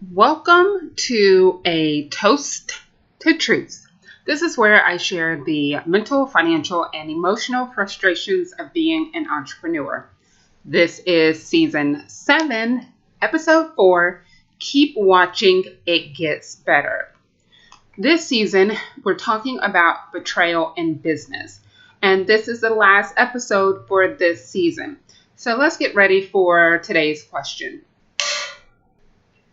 Welcome to a Toast to Truth. This is where I share the mental, financial, and emotional frustrations of being an entrepreneur. This is season 7, episode 4. Keep watching, it gets better. This season, we're talking about betrayal in business. And this is the last episode for this season. So let's get ready for today's question.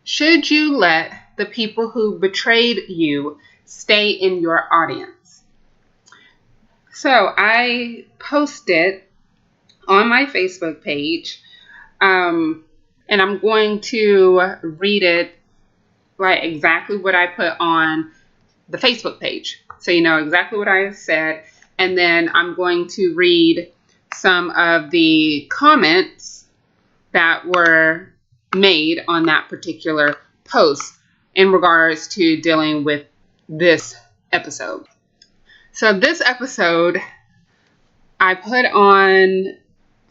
Should you let the people who betrayed you stay in your audience? So I posted on my Facebook page, and I'm going to read it like exactly what I put on the Facebook page. So you know exactly what I said. And then I'm going to read some of the comments that were made on that particular post in regards to dealing with this episode. So this episode I put on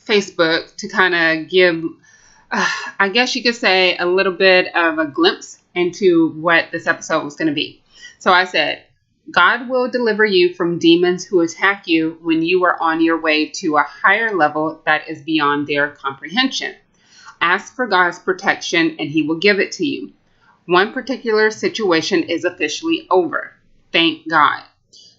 Facebook to kind of give, I guess you could say, a little bit of a glimpse into what this episode was going to be. So I said, God will deliver you from demons who attack you when you are on your way to a higher level that is beyond their comprehension. Ask for God's protection and He will give it to you. One particular situation is officially over. Thank God.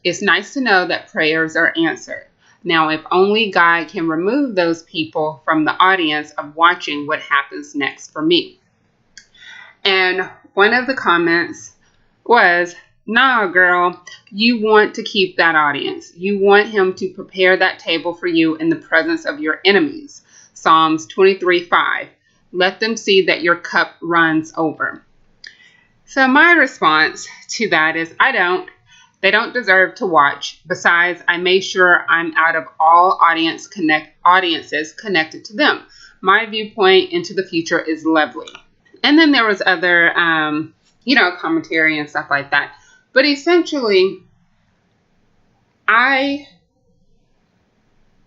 It's nice to know that prayers are answered. Now, if only God can remove those people from the audience of watching what happens next for me. And one of the comments was, nah, girl, you want to keep that audience. You want Him to prepare that table for you in the presence of your enemies. Psalms 23:5. Let them see that your cup runs over. So my response to that is, I don't. They don't deserve to watch. Besides, I made sure I'm out of all audiences connected to them. My viewpoint into the future is lovely. And then there was other, commentary and stuff like that. But essentially, I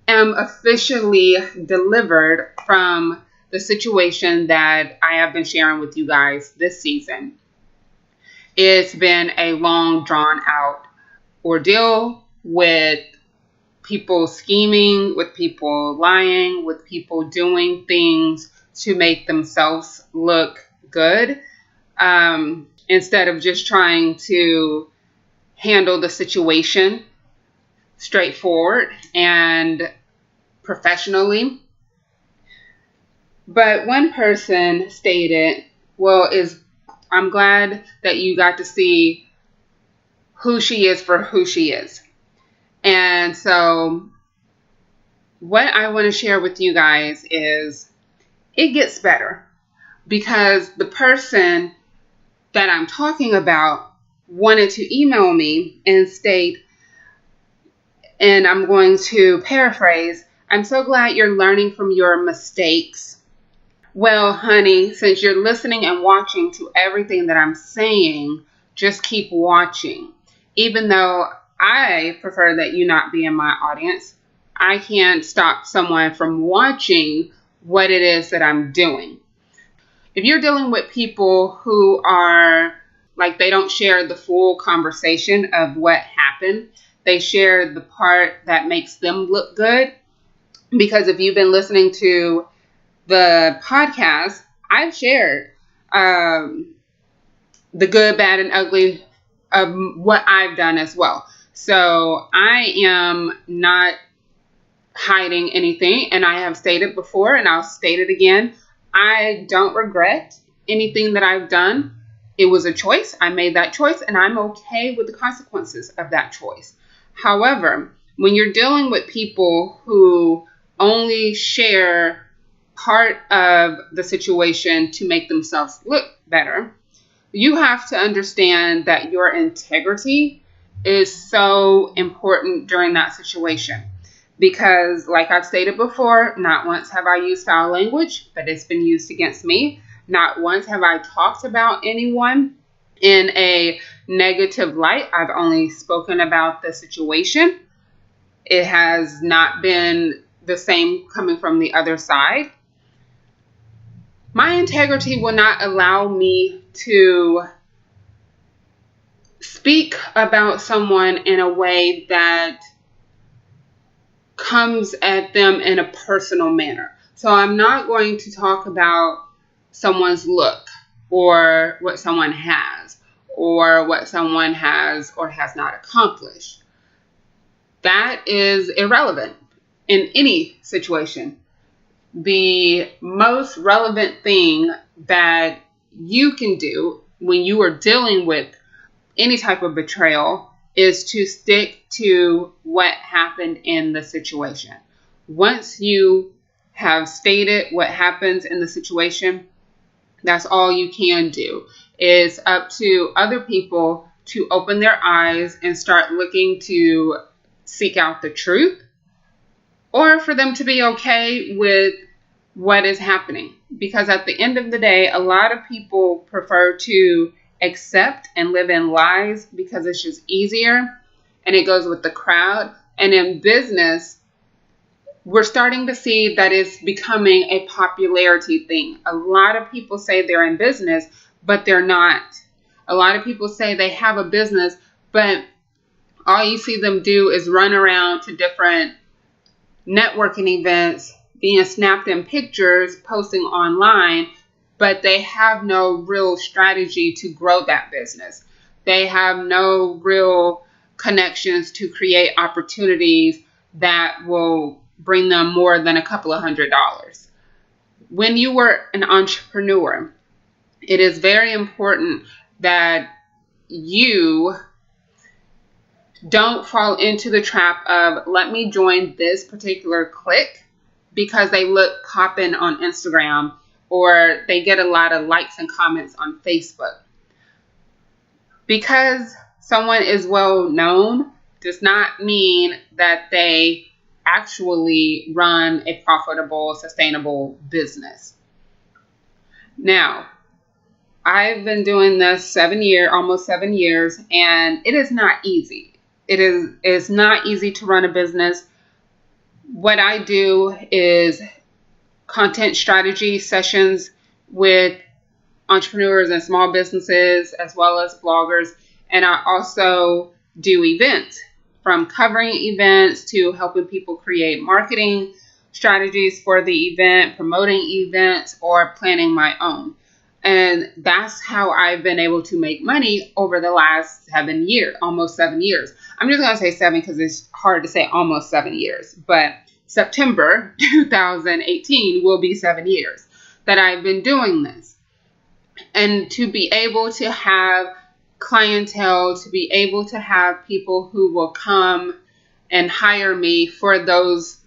am officially delivered from the situation that I have been sharing with you guys this season. It's been a long, drawn out ordeal with people scheming, with people lying, with people doing things to make themselves look good, instead of just trying to handle the situation straightforward and professionally. But one person stated, I'm glad that you got to see who she is for who she is. And so what I want to share with you guys is it gets better, because the person that I'm talking about wanted to email me and state, and I'm going to paraphrase, I'm so glad you're learning from your mistakes. Well, honey, since you're listening and watching to everything that I'm saying, just keep watching. Even though I prefer that you not be in my audience, I can't stop someone from watching what it is that I'm doing. If you're dealing with people who are like, they don't share the full conversation of what happened, they share the part that makes them look good. Because if you've been listening to the podcast, I've shared the good, bad, and ugly of what I've done as well. So I am not hiding anything, and I have stated before, and I'll state it again. I don't regret anything that I've done. It was a choice. I made that choice, and I'm okay with the consequences of that choice. However, when you're dealing with people who only share part of the situation to make themselves look better, you have to understand that your integrity is so important during that situation. Because, like I've stated before, not once have I used foul language, but it's been used against me. Not once have I talked about anyone in a negative light. I've only spoken about the situation. It has not been the same coming from the other side. My integrity will not allow me to speak about someone in a way that comes at them in a personal manner. So I'm not going to talk about someone's look or what someone has or what someone has or has not accomplished. That is irrelevant in any situation. The most relevant thing that you can do when you are dealing with any type of betrayal is to stick to what happened in the situation. Once you have stated what happens in the situation, that's all you can do. It's up to other people to open their eyes and start looking to seek out the truth, or for them to be okay with what is happening. Because at the end of the day, a lot of people prefer to accept and live in lies because it's just easier and it goes with the crowd. And in business, we're starting to see that it's becoming a popularity thing. A lot of people say they're in business, but they're not. A lot of people say they have a business, but all you see them do is run around to different networking events, being snapped in pictures, posting online, but they have no real strategy to grow that business. They have no real connections to create opportunities that will bring them more than a couple of $100s. When you are an entrepreneur, it is very important that you don't fall into the trap of, let me join this particular clique because they look poppin' on Instagram or they get a lot of likes and comments on Facebook. Because someone is well known does not mean that they actually run a profitable, sustainable business. Now, I've been doing this almost 7 years, and it is not easy. It's not easy to run a business. What I do is content strategy sessions with entrepreneurs and small businesses as well as bloggers. And I also do events, from covering events to helping people create marketing strategies for the event, promoting events, or planning my own. And that's how I've been able to make money over the last 7 years, almost 7 years. I'm just going to say 7 because it's hard to say almost 7 years. But September 2018 will be 7 years that I've been doing this. And to be able to have clientele, to be able to have people who will come and hire me for those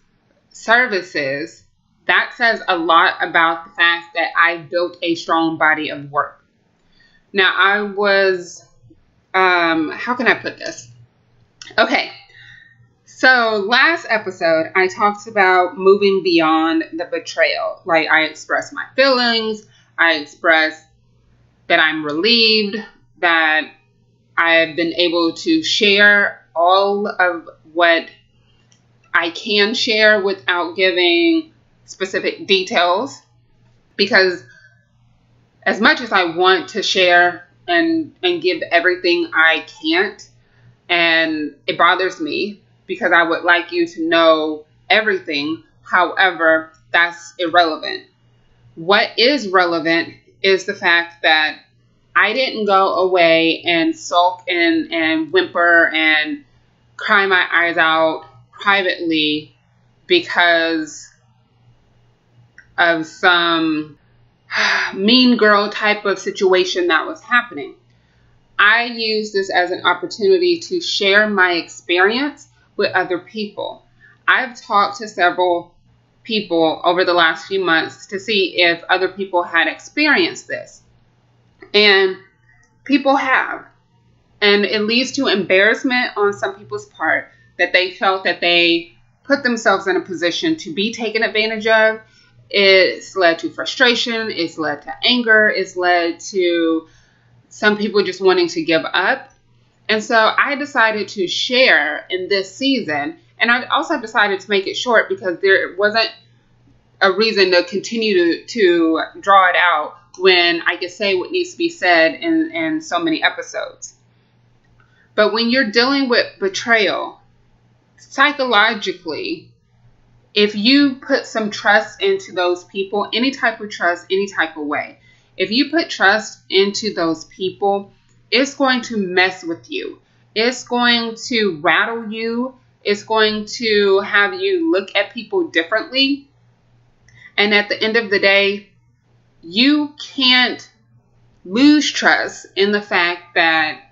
services, that says a lot about the fact that I built a strong body of work. Now, I was, how can I put this? Okay, so last episode, I talked about moving beyond the betrayal. Like, I expressed my feelings, I expressed that I'm relieved, that I've been able to share all of what I can share without giving specific details, because as much as I want to share and give everything, I can't, and it bothers me because I would like you to know everything. However, that's irrelevant. What is relevant is the fact that I didn't go away and sulk and whimper and cry my eyes out privately because of some mean girl type of situation that was happening. I used this as an opportunity to share my experience with other people. I've talked to several people over the last few months to see if other people had experienced this. And people have. And it leads to embarrassment on some people's part that they felt that they put themselves in a position to be taken advantage of. It's led to frustration. It's led to anger. It's led to some people just wanting to give up. And so I decided to share in this season. And I also decided to make it short because there wasn't a reason to continue to draw it out when I can say what needs to be said in so many episodes. But when you're dealing with betrayal, psychologically, if you put some trust into those people, any type of trust, any type of way, if you put trust into those people, it's going to mess with you. It's going to rattle you. It's going to have you look at people differently. And at the end of the day, you can't lose trust in the fact that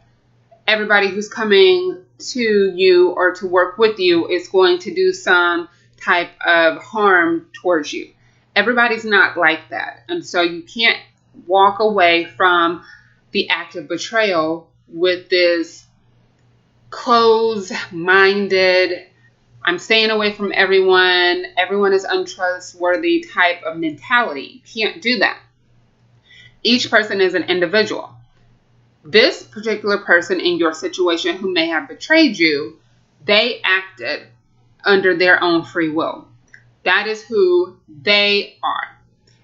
everybody who's coming to you or to work with you is going to do some type of harm towards you. Everybody's not like that. And so you can't walk away from the act of betrayal with this closed-minded, I'm staying away from everyone, everyone is untrustworthy type of mentality. You can't do that. Each person is an individual. This particular person in your situation who may have betrayed you, they acted under their own free will. That is who they are.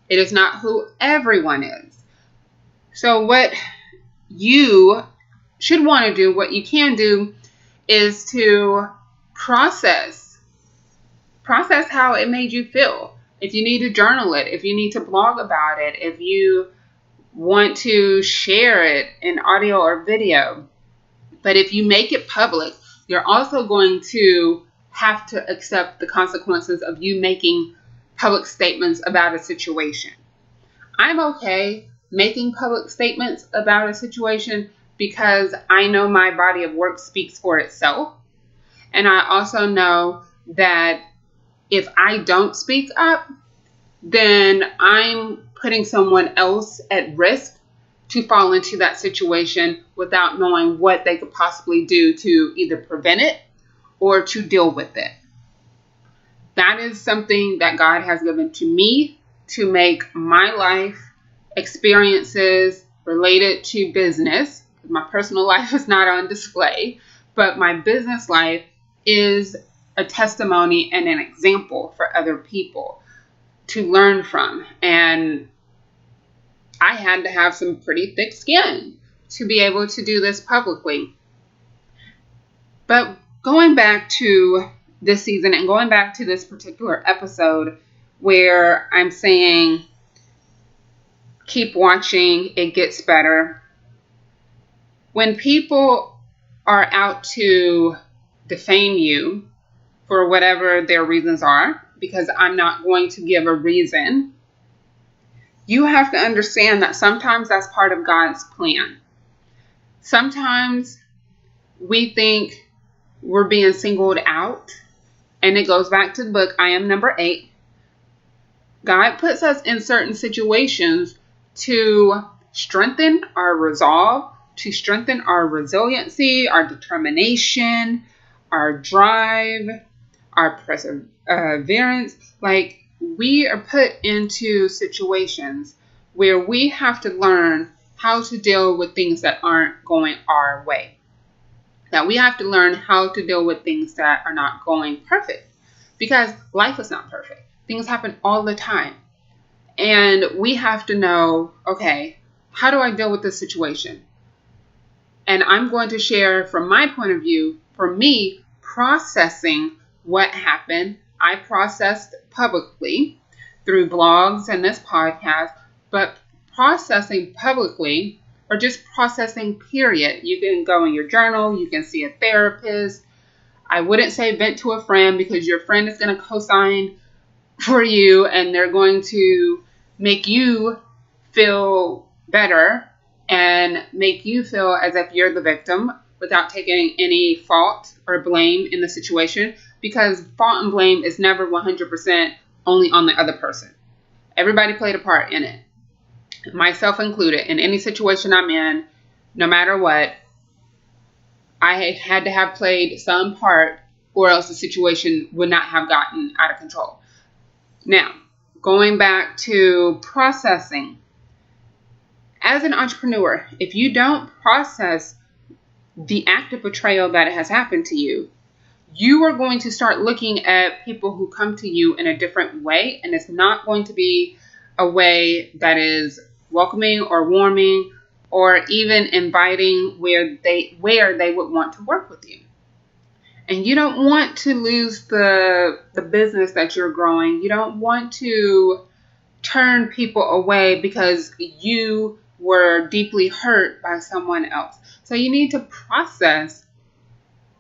It is not who everyone is. So what you should want to do, what you can do, is to process how it made you feel. If you need to journal it, if you need to blog about it, if you want to share it in audio or video. But if you make it public, you're also going to have to accept the consequences of you making public statements about a situation. I'm okay making public statements about a situation because I know my body of work speaks for itself. And I also know that if I don't speak up, then I'm putting someone else at risk to fall into that situation without knowing what they could possibly do to either prevent it or to deal with it. That is something that God has given to me to make my life experiences related to business. My personal life is not on display, but my business life is a testimony and an example for other people to learn from. And I had to have some pretty thick skin to be able to do this publicly. But going back to this season and going back to this particular episode where I'm saying, keep watching, it gets better. When people are out to defame you for whatever their reasons are, because I'm not going to give a reason, you have to understand that sometimes that's part of God's plan. Sometimes we think we're being singled out, and it goes back to the book, I Am Number 8. God puts us in certain situations to strengthen our resolve, to strengthen our resiliency, our determination, our drive, our perseverance. Like, we are put into situations where we have to learn how to deal with things that aren't going our way. That we have to learn how to deal with things that are not going perfect. Because life is not perfect. Things happen all the time. And we have to know, okay, how do I deal with this situation? And I'm going to share from my point of view, for me, processing what happened. I processed publicly through blogs and this podcast, but processing publicly, or just processing period. You can go in your journal, you can see a therapist. I wouldn't say vent to a friend, because your friend is going to co-sign for you and they're going to make you feel better and make you feel as if you're the victim without taking any fault or blame in the situation, because fault and blame is never 100% only on the other person. Everybody played a part in it, myself included. In any situation I'm in, no matter what, I had to have played some part, or else the situation would not have gotten out of control. Now, going back to processing. As an entrepreneur, if you don't process the act of betrayal that has happened to you, you are going to start looking at people who come to you in a different way, and it's not going to be a way that is welcoming or warming or even inviting where they would want to work with you. And you don't want to lose the business that you're growing. You don't want to turn people away because you were deeply hurt by someone else. So you need to process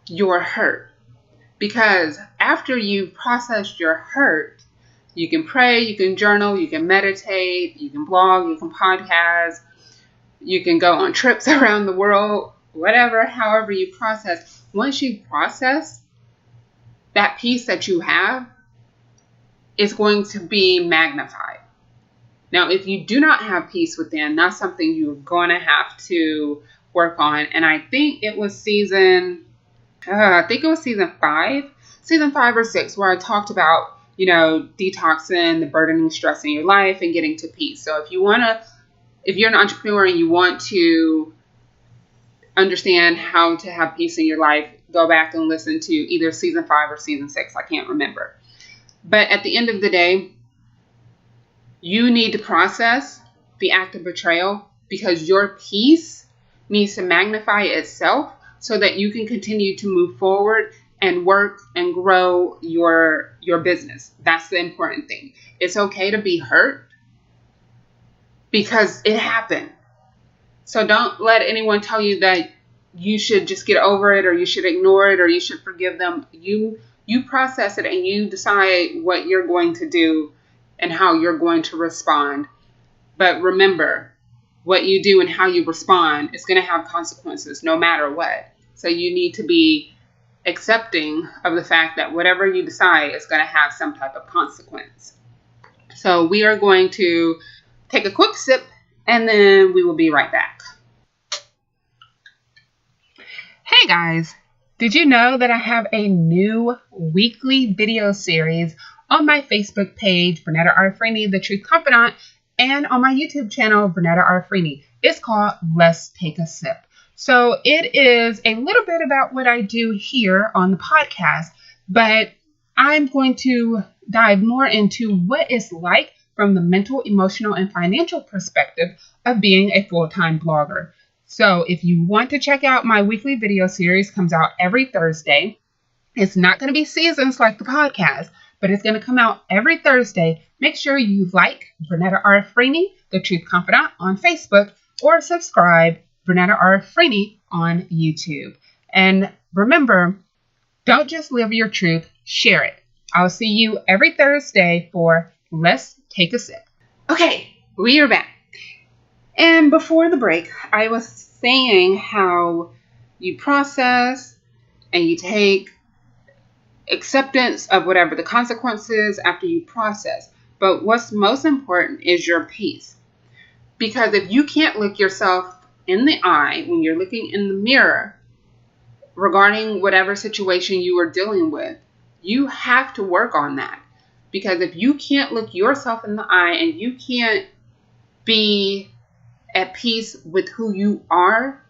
your hurt, because after you process your hurt, you can pray, you can journal, you can meditate, you can blog, you can podcast, you can go on trips around the world, whatever, however you process. Once you process, that peace that you have is going to be magnified. Now, if you do not have peace within, that's something you're going to have to work on. And I think it was season 5 or 6, where I talked about, detoxing the burdening stress in your life and getting to peace. So if you're an entrepreneur and you want to understand how to have peace in your life, go back and listen to either season 5 or season 6. I can't remember. But at the end of the day, you need to process the act of betrayal, because your peace needs to magnify itself so that you can continue to move forward and work and grow your business. That's the important thing. It's okay to be hurt because it happened. So don't let anyone tell you that you should just get over it, or you should ignore it, or you should forgive them. You process it and you decide what you're going to do and how you're going to respond. But remember, what you do and how you respond is going to have consequences no matter what. So you need to be accepting of the fact that whatever you decide is going to have some type of consequence. So we are going to take a quick sip and then we will be right back. Hey guys, did you know that I have a new weekly video series on my Facebook page, Vernetta R. Freeney, The Truth Confidant, and on my YouTube channel, Vernetta R. Freeney. It's called Let's Take a Sip. So it is a little bit about what I do here on the podcast, but I'm going to dive more into what it's like from the mental, emotional, and financial perspective of being a full-time blogger. So if you want to check out my weekly video series, comes out every Thursday. It's not going to be seasons like the podcast, but it's going to come out every Thursday. Make sure you like Vernetta R. Freeney, The Truth Confidant on Facebook, or subscribe Vernetta R. Freeney on YouTube. And remember, don't just live your truth, share it. I'll see you every Thursday for Let's Take a Sip. Okay, we are back. And before the break, I was saying how you process and you take acceptance of whatever the consequences after you process. But what's most important is your peace. Because if you can't look yourself in the eye when you're looking in the mirror regarding whatever situation you are dealing with, you have to work on that. Because if you can't look yourself in the eye and you can't be at peace with who you are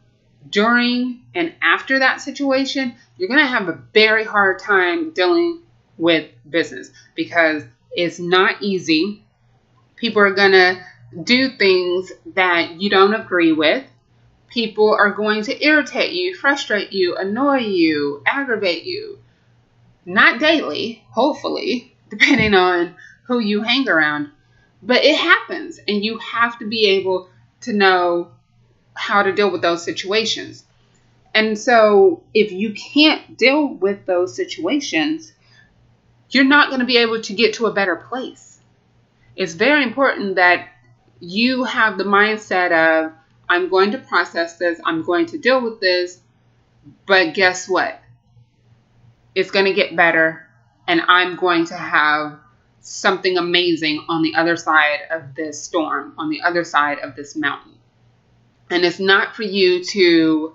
during and after that situation, you're going to have a very hard time dealing with business, because it's not easy. People are going to do things that you don't agree with. People are going to irritate you, frustrate you, annoy you, aggravate you. Not daily, hopefully, depending on who you hang around. But it happens, and you have to be able to know how to deal with those situations. And so if you can't deal with those situations, you're not going to be able to get to a better place. It's very important that you have the mindset of, I'm going to process this, I'm going to deal with this, but guess what? It's going to get better, and I'm going to have something amazing on the other side of this storm, on the other side of this mountain. And it's not for you to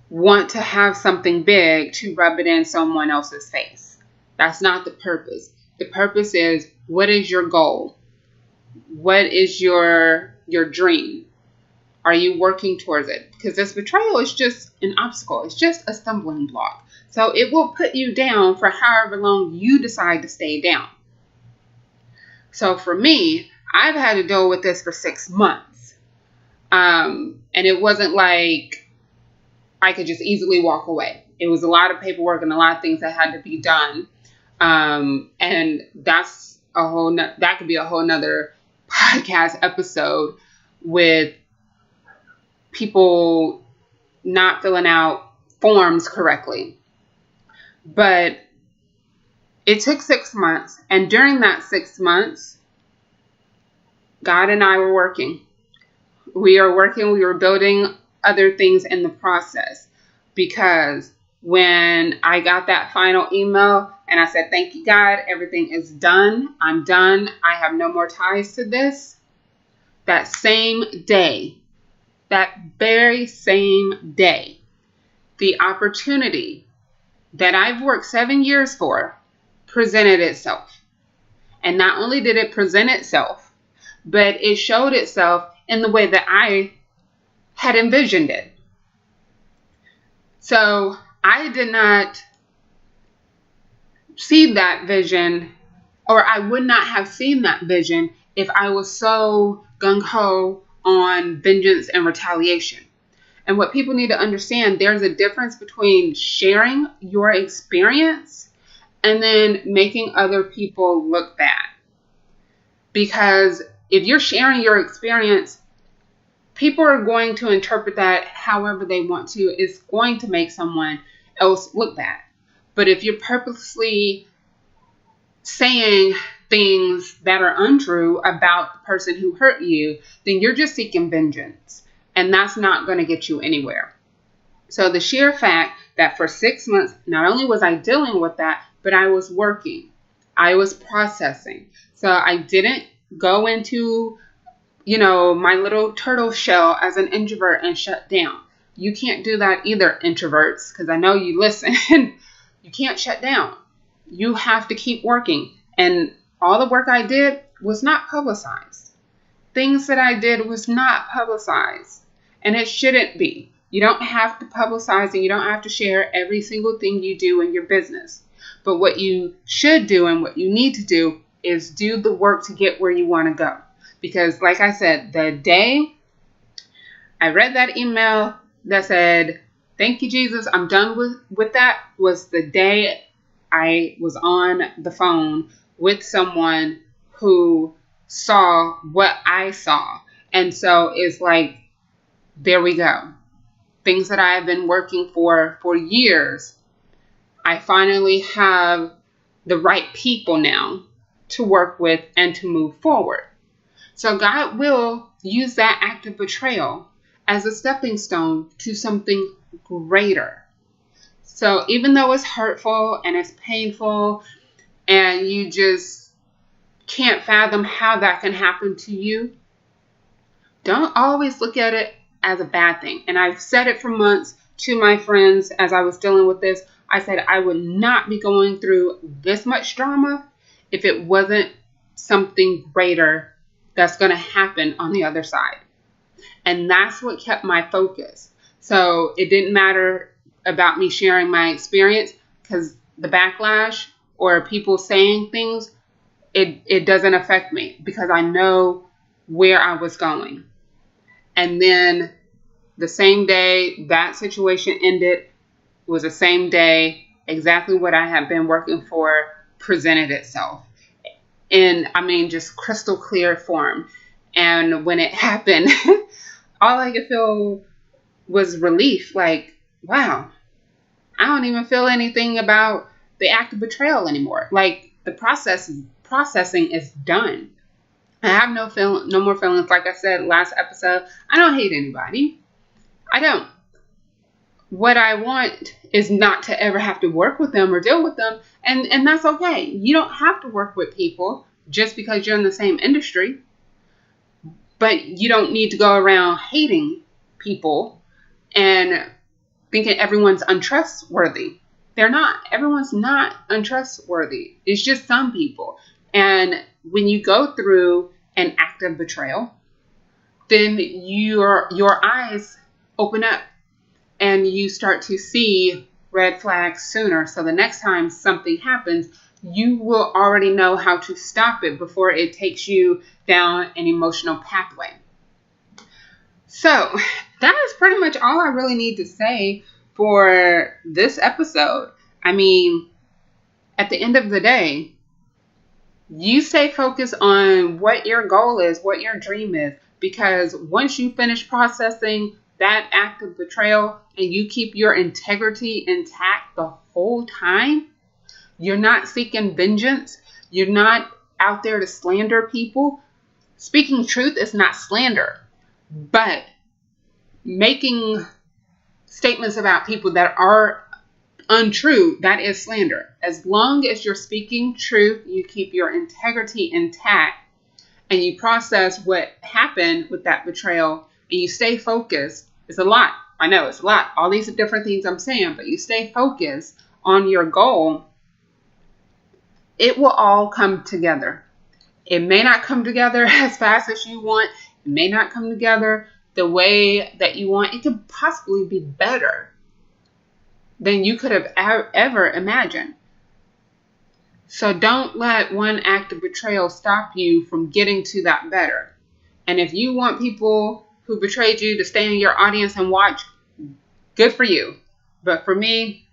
want to have something big to rub it in someone else's face. That's not the purpose. The purpose is, what is your goal? What is your dream? Are you working towards it? Because this betrayal is just an obstacle. It's just a stumbling block. So it will put you down for however long you decide to stay down. So for me, I've had to deal with this for 6 months. And it wasn't like I could just easily walk away. It was a lot of paperwork and a lot of things that had to be done. And that's that could be a whole nother podcast episode with people not filling out forms correctly. But it took 6 months. And during that 6 months, God and I were working. We were building other things in the process. Because when I got that final email and I said, thank you, God, everything is done. I'm done. I have no more ties to this. That same day, that very same day, the opportunity that I've worked 7 years for presented itself. And not only did it present itself, but it showed itself in the way that I had envisioned it. So I did not see that vision, or I would not have seen that vision if I was so gung-ho on vengeance and retaliation. And what people need to understand, there's a difference between sharing your experience and then making other people look bad. Because if you're sharing your experience, people are going to interpret that however they want to. It's going to make someone else look bad. But if you're purposely saying things that are untrue about the person who hurt you, then you're just seeking vengeance. And that's not going to get you anywhere. So the sheer fact that for 6 months, not only was I dealing with that, but I was working. I was processing. So I didn't go into, my little turtle shell as an introvert and shut down. You can't do that either, introverts, because I know you listen. You can't shut down. You have to keep working. And all the work I did was not publicized. Things that I did was not publicized. And it shouldn't be. You don't have to publicize and you don't have to share every single thing you do in your business. But what you should do and what you need to do is do the work to get where you want to go. Because like I said, the day I read that email that said, thank you, Jesus, I'm done with that, was the day I was on the phone with someone who saw what I saw. And so it's like, there we go. Things that I have been working for years, I finally have the right people now to work with and to move forward. So God will use that act of betrayal as a stepping stone to something greater. So even though it's hurtful and it's painful and you just can't fathom how that can happen to you, don't always look at it as a bad thing. And I've said it for months to my friends as I was dealing with this. I said I would not be going through this much drama if it wasn't something greater that's going to happen on the other side. And that's what kept my focus. So it didn't matter about me sharing my experience, because the backlash or people saying things, it doesn't affect me because I know where I was going. And then the same day that situation ended was the same day exactly what I had been working for presented itself in, just crystal clear form. And when it happened, all I could feel was relief. Like, wow, I don't even feel anything about the act of betrayal anymore. Like, the processing is done. I have no more feelings. Like I said last episode, I don't hate anybody. I don't. What I want is not to ever have to work with them or deal with them. And that's okay. You don't have to work with people just because you're in the same industry. But you don't need to go around hating people and thinking everyone's untrustworthy. They're not. Everyone's not untrustworthy. It's just some people. And when you go through an act of betrayal, then your eyes open up and you start to see red flags sooner. So the next time something happens, you will already know how to stop it before it takes you down an emotional pathway. So that is pretty much all I really need to say for this episode. I mean, at the end of the day, you stay focused on what your goal is, what your dream is, because once you finish processing that act of betrayal and you keep your integrity intact the whole time, you're not seeking vengeance. You're not out there to slander people. Speaking truth is not slander, but making statements about people that are untrue, that is slander. As long as you're speaking truth, you keep your integrity intact, and you process what happened with that betrayal, and you stay focused. It's a lot. I know it's a lot. All these different things I'm saying, but you stay focused on your goal, it will all come together. It may not come together as fast as you want. It may not come together the way that you want. It could possibly be better than you could have ever imagined. So don't let one act of betrayal stop you from getting to that better. And if you want people who betrayed you to stay in your audience and watch, good for you. But for me,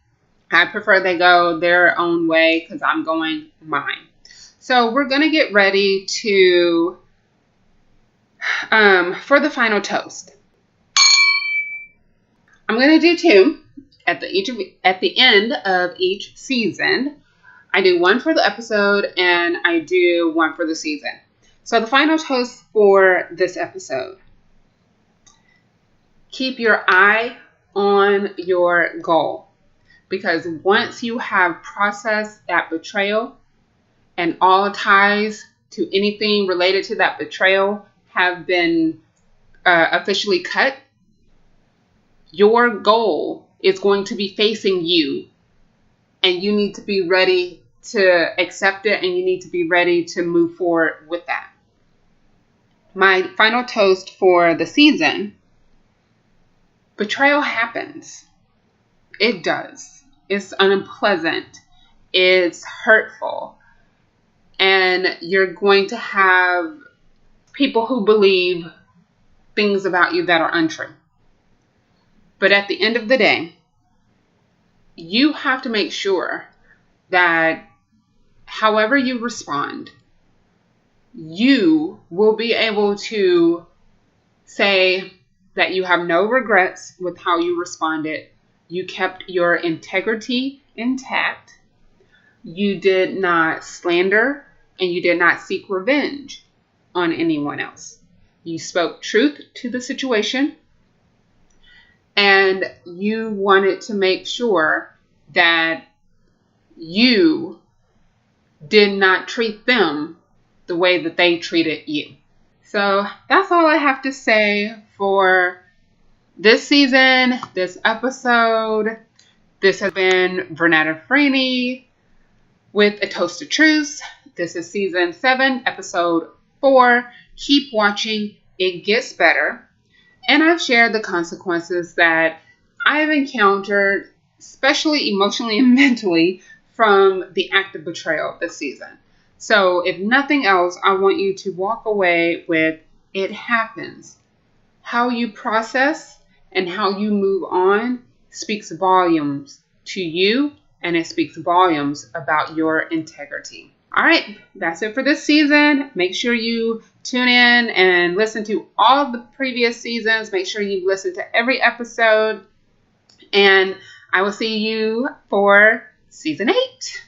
I prefer they go their own way because I'm going mine. So we're going to get ready to for the final toast. I'm going to do two at the end of each season. I do one for the episode and I do one for the season. So the final toast for this episode. Keep your eye on your goal, because once you have processed that betrayal and all ties to anything related to that betrayal have been officially cut, your goal is going to be facing you, and you need to be ready to accept it, and you need to be ready to move forward with that. My final toast for the season: betrayal happens. It does. It's unpleasant. It's hurtful. And you're going to have people who believe things about you that are untrue. But at the end of the day, you have to make sure that however you respond, you will be able to say that you have no regrets with how you responded. You kept your integrity intact. You did not slander, and you did not seek revenge on anyone else. You spoke truth to the situation, and you wanted to make sure that you did not treat them the way that they treated you. So that's all I have to say for this season, this episode. This has been Vernetta Freeney with A Toast of Truth. This is season 7, episode 4. Keep watching. It gets better. And I've shared the consequences that I've encountered, especially emotionally and mentally, from the act of betrayal this season. So if nothing else, I want you to walk away with it happens. How you process and how you move on speaks volumes to you, and it speaks volumes about your integrity. All right, that's it for this season. Make sure you tune in and listen to all the previous seasons. Make sure you listen to every episode, and I will see you for season 8.